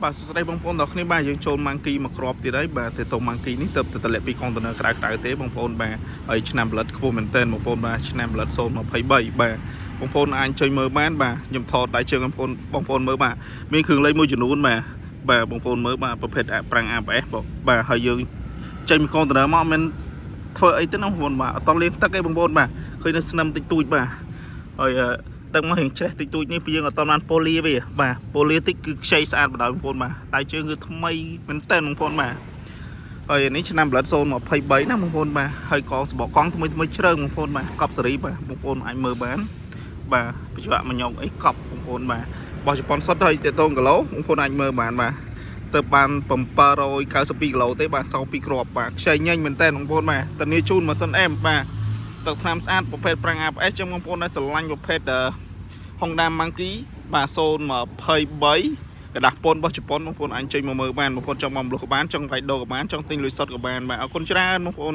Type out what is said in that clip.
បាទសួស្តីបងប្អូនទាំងគ្នាបាទយើងចូលម៉ាំងគីមកគ្រាប់ទៀតហើយបាទទៅម៉ាំងគីនេះទៅតម្លាក់ពីកុងតឺន័រក្រៅទេបងប្អូនបាទហើយឆ្នាំផលិតខ្ពស់មែនទែនបងប្អូនបាទឆ្នាំផលិត023បាទបងប្អូនអាចចុចមើលបានបាទខ្ញុំថតដៃជើងបងប្អូនមើលបាទមានគ្រឿងលេខមួយចំនួនបាទបងប្អូនមើលបាទប្រភេទប្រាំង ABS បាទហើយយើងចេញពីកុងតឺន័រមកមិនធ្វើអីទេណាបងប្អូនបាទអត់តលាងទឹកទេបងប្អូនបាទឃើញនៅស្នឹមតិចតួចបាទហើយទឹកមករៀងច្រេះតិចតួចនេះពីយើងអត់បានប៉ូលីវាបាទប៉ូលីតិចគឺខ្ចីស្អាតបណ្ដោយបងប្អូនបាទដៃជើងគឺថ្មីមែនតើបងប្អូនបាទហើយនេះឆ្នាំផលិត023ណាបងប្អូនបាទហើយកងសបកកង់ថ្មីជ្រើងបងប្អូនបាទកប់សេរីបាទបងប្អូនអាចមើលបានបាទបច្ចុប្បន្នមកញោមអីកប់បងប្អូនបាទបោះជប៉ុនសុទ្ធហើយតេតងគីឡូបងប្អូនអាចមើលបានបាទទៅបាន792គីឡូទេបាទសោ2គ្រាប់បាទខ្ចីញញមែនតើបងប្អូនបាទតានីជូនម៉ាស៊ីនអែមបាទទឹកថ្នាំស្អាតប្រភេទប្រាំង ABS ចឹងបងប្អូនដែលស្រឡាញ់ប្រភេទHonda Monkey បាទ023กระดาษปนរបស់ជប៉ុនបងប្អូនអាចចេញមកមើលបានបងប្អូនចង់មកមលុះក៏បានចង់វាយដូរក៏បានចង់ទិញលុយសុទ្ធក៏បានបាទអរគុណច្រើនបងប្អូន